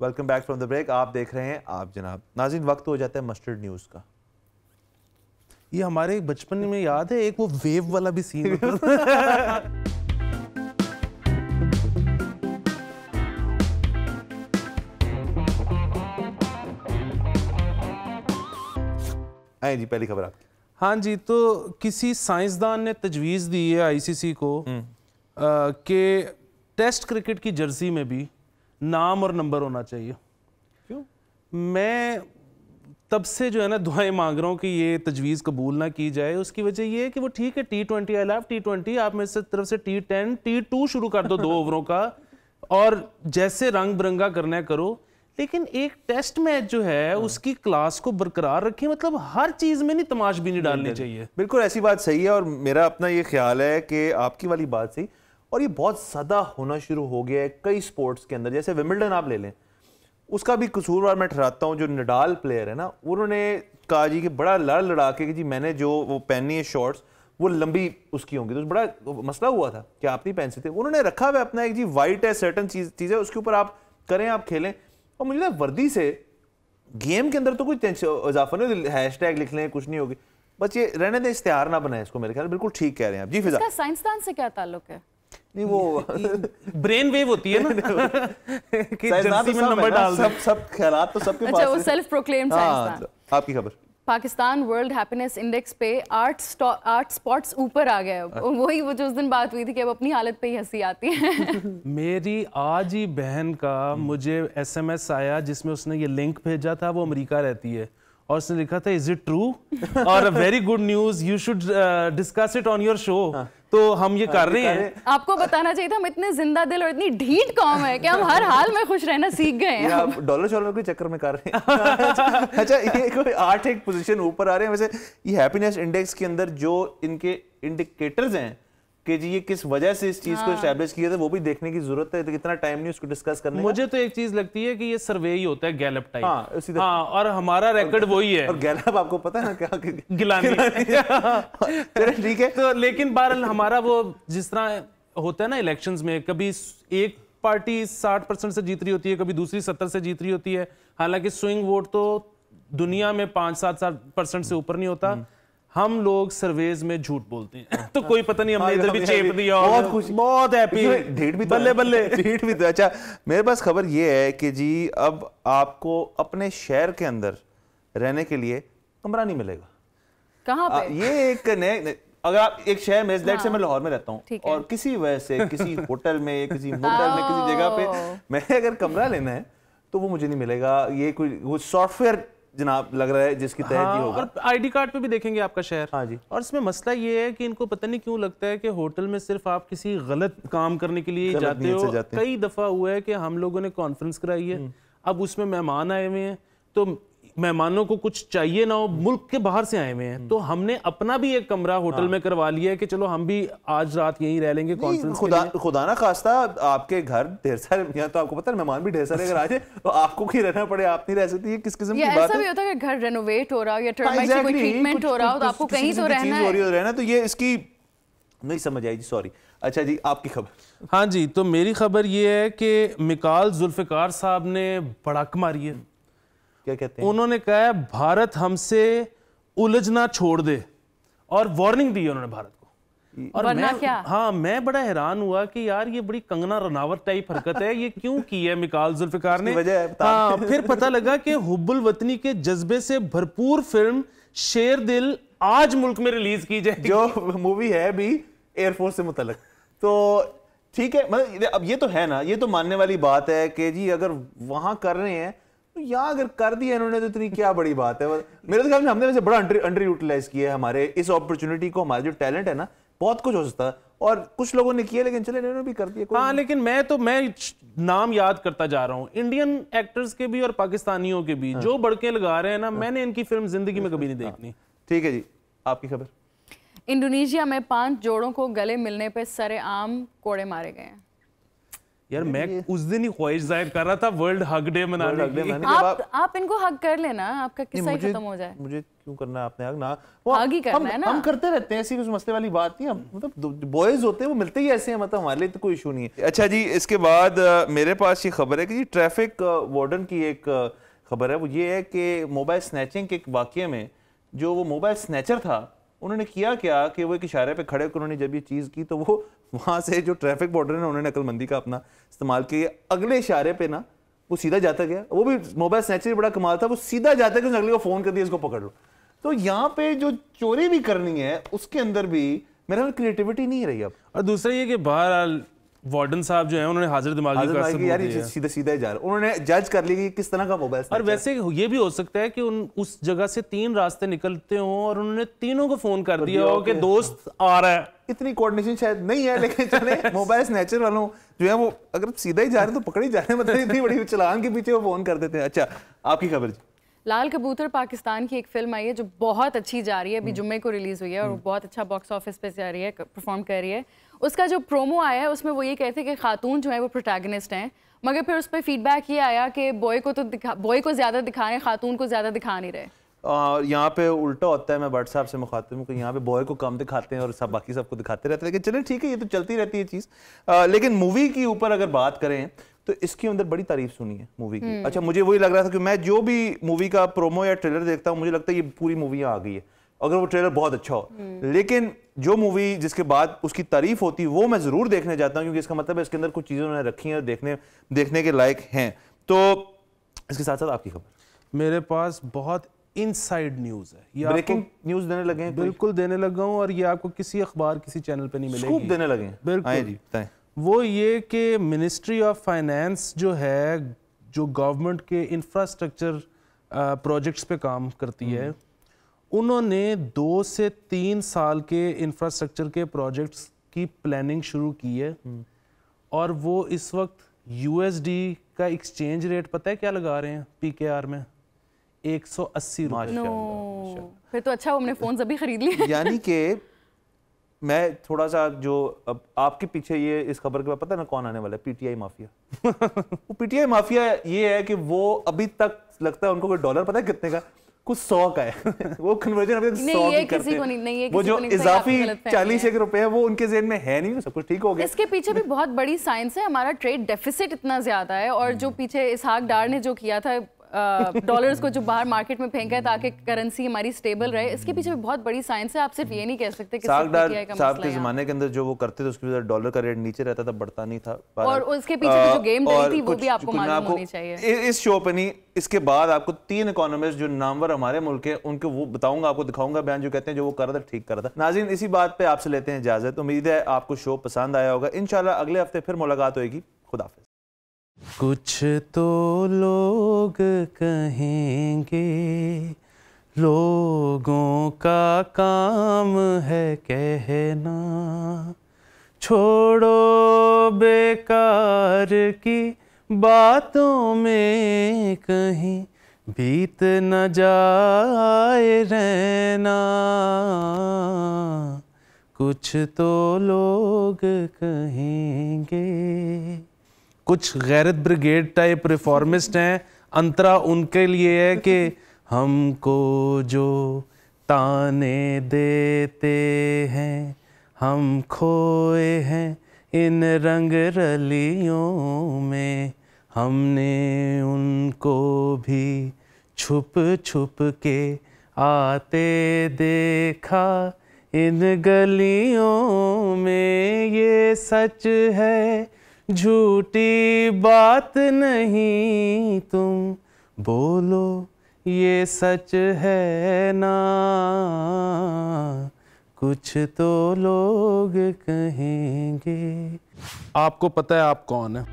Welcome back from the break. आप देख रहे हैं आप जनाब। नाज़रीन, वक्त हो जाता है मस्टर्ड न्यूज़ का। ये हमारे बचपन में याद है एक वो वेव वाला भी सीन होता था। आए जी, पहली खबर आपकी। हाँ जी, तो किसी साइंसदान ने तजवीज़ दी है आईसीसी को कि टेस्ट क्रिकेट की जर्सी में भी नाम और नंबर होना चाहिए। क्यों? मैं तब से जो है ना दुआएं मांग रहा हूँ कि ये तजवीज़ कबूल ना की जाए। उसकी वजह ये है कि वो ठीक है T20, आई लव T20, आप मेरे से तरफ से T10, T2 शुरू कर दो 2 ओवरों का, और जैसे रंग बिरंगा करना है करो, लेकिन एक टेस्ट मैच जो है उसकी क्लास को बरकरार रखें। मतलब हर चीज़ में नहीं तमाशबीनी डालनी चाहिए। बिल्कुल ऐसी बात सही है, और मेरा अपना ये ख्याल है कि आपकी वाली बात सही, और ये बहुत ज़्यादा होना शुरू हो गया है कई स्पोर्ट्स के अंदर। जैसे विंबलडन आप ले लें, उसका भी कसूरवार मैं ठहराता हूँ। जो नडाल प्लेयर है ना, उन्होंने कहा जी कि बड़ा लड़ा के कि जी मैंने जो वो पहनी है शॉर्ट्स वो लंबी उसकी होंगी, तो बड़ा मसला हुआ था कि आप नहीं पहन सकते। उन्होंने रखा हुआ अपना एक जी वाइट है सर्टन चीज़ है, उसके ऊपर आप करें, आप खेलें। और मुझे ना वर्दी से गेम के अंदर तो कोई इजाफा नहीं, हैशटैग लिख लें, कुछ नहीं होगी, बस ये रहने दें, इश्तिहार ना बनाए इसको। मेरे ख्याल बिल्कुल ठीक कह रहे हैं आप जी। फिजा, साइंसदान से क्या ताल्लुक है? नहीं वो ब्रेन वेव होती है ना कि जर्सी में नंबर डाल दो। सब ख्यालात तो सबके पास। अच्छा, वो सेल्फ प्रोक्लेम्ड साइंसदान। आपकी खबर। पाकिस्तान वर्ल्ड हैप्पीनेस इंडेक्स पे 8 स्पॉट्स ऊपर आ गए। वही वो जो उस दिन बात हुई थी कि अब अपनी हालत पे ही हंसी आती है। मेरी आज ही बहन का मुझे SMS आया जिसमें उसने ये लिंक भेजा था। वो अमेरिका रहती है और उसने लिखा था इज इट ट्रू और very good news, you should discuss it on your show. तो हम ये कर रहे हैं। आपको बताना चाहिए था, हम इतने जिंदा दिल और इतनी ढीठ कौम है कि हम हर हाल में खुश रहना सीख गए हैं। आप डॉलर के चक्कर में कर रहे हैं। अच्छा, ये कोई 8 एक पोजीशन ऊपर आ रहे हैं। वैसे ये हैप्पीनेस इंडेक्स के अंदर जो इनके इंडिकेटर्स हैं कि जी ये किस वजह से इस चीज को एस्टैब्लिश किया था, वो भी देखने की जरूरत है। तो कितना टाइम नहीं उसको डिस्कस करने का। मुझे तो एक चीज लगती है कि ये सर्वे ही होता है, गैलप टाइप। हाँ, और हमारा रिकॉर्ड वही है। और गैलप आपको पता है ना क्या? गिलानी। ठीक है। तो लेकिन बहरहाल हमारा वो जिस तरह होता है ना इलेक्शंस में, कभी एक पार्टी 60% से जीत रही होती है, कभी दूसरी 70 से जीत रही होती है। हालांकि स्विंग वोट तो दुनिया में 5-7% से ऊपर नहीं होता। हम लोग सर्वेज में झूठ बोलते हैं। तो कोई पता नहीं, हमने इधर भी चेप दिया। बहुत खुश, बहुत हैप्पी, ढीठ भी बल्ले बल्ले ढीठ भी। अच्छा, मेरे पास खबर ये है कि जी अब आपको अपने शहर के अंदर रहने के लिए कमरा नहीं मिलेगा। कहाँ पे? ये एक नए, अगर आप एक शहर में, से मैं लाहौर में रहता हूँ, और किसी वजह से किसी होटल में, किसी मोटल में, किसी जगह पे मैंने अगर कमरा लेना है तो वो मुझे नहीं मिलेगा। ये कोई वो सॉफ्टवेयर जनाब लग रहा है जिसकी तहत ही होगा। और आईडी कार्ड पे भी देखेंगे आपका शहर। हाँ जी। और इसमें मसला ये है कि इनको पता नहीं क्यों लगता है कि होटल में सिर्फ आप किसी गलत काम करने के लिए जाते हो। कई दफा हुआ है कि हम लोगों ने कॉन्फ्रेंस कराई है, अब उसमें मेहमान आए हुए हैं, तो मेहमानों को कुछ चाहिए ना हो, मुल्क के बाहर से आए हुए हैं, तो हमने अपना भी एक कमरा होटल में करवा लिया है कि चलो हम भी आज रात यहीं रह लेंगे कॉन्फ्रेंस के लिए। खुदा ना खास्ता आपके घर ढेर सारे, यहाँ तो आपको पता है मेहमान भी ढेर सारे अगर आ जाए तो आपको ही रहना पड़े, आप नहीं रह सकती। ये किस किस्म की बात है? ऐसा भी होता है कि घर रेनोवेट हो रहा हो या टर्माइट से कोई ट्रीटमेंट हो रहा हो, तो आपको कहीं तो रहना है। तो ये इसकी नहीं समझ आई जी, सॉरी। अच्छा जी, आपकी खबर। हाँ जी, तो मेरी खबर ये है कि मिकाल जुल्फिकार साहब ने भड़क मारी है। क्या कहते हैं? उन्होंने कहा है भारत हमसे उलझना छोड़ दे, और वार्निंग दी है उन्होंने भारत को। और मैं क्या? हाँ, मैं बड़ा हैरान हुआ कि यार ये बड़ी कंगना रनावत टाइप हरकत है। ये क्यों की है मिकाल जुल्फिकार ने? हाँ, फिर पता लगा कि हुब्बुल वतनी के जज्बे से भरपूर फिल्म शेर दिल आज मुल्क में रिलीज की जाएगी, जो मूवी है भी एयरफोर्स से मुतल्लिक। तो ठीक है, मतलब अब ये तो है ना, ये तो मानने वाली बात है कि जी अगर वहां कर रहे हैं तो यहाँ अगर कर दिया इन्होंने तो इतनी क्या बड़ी बात है। मेरे ख्याल में हमने वैसे बड़ा अंडर यूटिलाइज किया है हमारे इस अपॉर्चुनिटी को। हमारा जो टैलेंट है ना, बहुत कुछ हो सकता है, और कुछ लोगों ने किया, लेकिन चले इन्होंने भी कर दिया। हाँ, लेकिन मैं नाम याद करता जा रहा हूँ इंडियन एक्टर्स के भी और पाकिस्तानियों के भी। जो बड़के लगा रहे हैं ना, मैंने इनकी फिल्म जिंदगी में कभी नहीं देखनी। ठीक है जी, आपकी खबर। इंडोनेशिया में 5 जोड़ों को गले मिलने पे सरेआम कोड़े मारे गए हैं। यार मैं उस दिन ही ख्वाहिश जाहिर कर रहा था वर्ल्ड हग डे मनाने की। आप इनको हग कर लेना, आपका किस्सा ही खत्म हो जाए। मुझे क्यों करना है आपने हग? ना हग ही करना है ना, हम करते रहते हैं, ऐसी कुछ मसले वाली बात नहीं। हम मतलब बॉयज होते हैं वो मिलते ही ऐसे हैं, मतलब हमारे लिए तो कोई इशू नहीं है। अच्छा जी, इसके बाद मेरे पास ये खबर है कि जी ट्रैफिक वार्डन की एक खबर है, वो ये है कि मोबाइल स्नैचिंग के एक वाकये में जो वो मोबाइल स्नैचर था उन्होंने किया क्या कि वो एक इशारे पे खड़े होकर उन्होंने जब ये चीज़ की तो वो वहाँ से जो ट्रैफिक वार्डन है उन्होंने अक्लमंदी का अपना इस्तेमाल किया, अगले इशारे पे ना वो सीधा जाता गया। वो भी मोबाइल स्नैचर बड़ा कमाल था, वो सीधा जाता गया, अगले को फ़ोन कर दिया इसको पकड़ लो। तो यहाँ पे जो चोरी भी करनी है उसके अंदर भी मेरा क्रिएटिविटी नहीं रही अब। और दूसरा ये कि बहरहाल वार्डन साहब जो है उन्होंने हाजिर दिमागी का सबूत यार दिया। सीधा सीधा जा रहा, उन्होंने जज कर लिया कि किस तरह का मोबाइल। और वैसे ये भी हो सकता है कि उस जगह से 3 रास्ते निकलते हों और उन्होंने तीनों को फोन कर दिया हो कि दोस्त आ रहा है। इतनी कोऑर्डिनेशन शायद नहीं है, लेकिन चले मोबाइल स्नैचर वालों जो है वो अगर सीधा ही जा रहे हैं तो पकड़ ही जा रहे हैं, मतलब इतनी बड़ी चालान के पीछे वो फोन कर देते हैं। अच्छा, आपकी खबर जी। लाल कबूतर पाकिस्तान की एक फिल्म आई है जो बहुत अच्छी जा रही है, अभी जुम्मे को रिलीज हुई है और बहुत अच्छा बॉक्स ऑफिस पे जा रही है, परफॉर्म कर रही है। उसका जो प्रोमो आया है उसमें वो ये कहते हैं कि खातून जो है वो प्रोटैगनिस्ट हैं, मगर फिर उस पर फीडबैक ये आया कि बॉय को ज़्यादा दिखा रहे हैं, खातून को ज़्यादा दिखा नहीं रहे। यहाँ पे उल्टा होता है, मैं बट साहब से मुखातिब हूँ कि यहाँ पे बॉय को कम दिखाते हैं और सब बाकी सबको दिखाते रहते हैं, लेकिन चलिए ठीक है, ये तो चलती रहती है चीज़। लेकिन मूवी के ऊपर अगर बात करें तो इसके अंदर बड़ी तारीफ सुनी है मूवी की। अच्छा, मुझे वही लग रहा था कि मैं जो भी मूवी का प्रोमो या ट्रेलर देखता हूँ मुझे लगता है ये पूरी मूवी आ गई है अगर वो ट्रेलर बहुत अच्छा हो, लेकिन जो मूवी जिसके बाद उसकी तारीफ होती है वो मैं जरूर देखने जाता हूँ, क्योंकि इसका मतलब है इसके अंदर कुछ चीज़ें उन्होंने रखी हैं और देखने के लायक हैं। तो इसके साथ साथ आपकी खबर, मेरे पास बहुत इनसाइड न्यूज़ है, ये ब्रेकिंग न्यूज़ देने लगे हैं। बिल्कुल देने लगा हूँ और ये आपको किसी अखबार किसी चैनल पे नहीं मिलेगी, स्कूप देने लगे हैं। बिल्कुल जी, बताएं। वो ये कि मिनिस्ट्री ऑफ फाइनेंस जो है, जो गवर्नमेंट के इंफ्रास्ट्रक्चर प्रोजेक्ट्स पे काम करती है, उन्होंने 2 से 3 साल के इंफ्रास्ट्रक्चर के प्रोजेक्ट्स की प्लानिंग शुरू की है। और वो इस वक्त USD का एक्सचेंज रेट पता है क्या लगा रहे हैं PKR में? 180 रुपये। फिर तो अच्छा हमने फोन अभी खरीद लिए। यानी कि मैं थोड़ा सा जो अब आपके पीछे ये इस खबर के बाद पता है ना कौन आने वाला है? PTI mafia. वो PTI माफिया ये है कि वो अभी तक लगता है उनको कोई डॉलर पता है कितने का, कुछ 100 का है। वो कन्वर्जन अभी 100 की करते हैं। वो जो इजाफी 40 रुपए है वो उनके जेब में है नहीं, सब कुछ ठीक हो गया। इसके पीछे भी बहुत बड़ी साइंस है, हमारा ट्रेड डेफिसिट इतना ज्यादा है और जो पीछे इसहाक डार ने जो किया था डॉलर्स को जो बाहर मार्केट में फेंका है ताकि करेंसी हमारी स्टेबल रहे, इसके पीछे भी बहुत बड़ी साइंस है। आप सिर्फ ये नहीं कह सकते कि साहब के जमाने के अंदर जो वो करते थे उसकी वजह से डॉलर का रेट नीचे रहता था, बढ़ता नहीं था। और उसके पीछे जो गेम डली थी वो भी आपको मालूम होनी चाहिए। इस शो पे नहीं, इसके बाद आपको 3 इकोनॉमिस्ट जो नामवर हमारे मुल्क के, उनको वो बताऊंगा, आपको दिखाऊंगा बयान जो कहते हैं जो वो कर रहा था ठीक कर रहा था। नाज़रीन, इसी बात पे आपसे लेते हैं इजाजत। उम्मीद है आपको शो पसंद आया होगा। इंशाल्लाह अगले हफ्ते फिर मुलाकात होगी। खुदा हाफिज़। कुछ तो लोग कहेंगे लोगों का काम है कहना, छोड़ो बेकार की बातों में कहीं बीत न जाए रहना। कुछ तो लोग कहेंगे। कुछ गैरत ब्रिगेड टाइप रिफॉर्मिस्ट हैं, अंतरा उनके लिए है कि हमको जो ताने देते हैं, हम खोए हैं इन रंग रलियों में, हमने उनको भी छुप छुप के आते देखा इन गलियों में। ये सच है झूठी बात नहीं, तुम बोलो ये सच है ना। कुछ तो लोग कहेंगे। आपको पता है आप कौन है?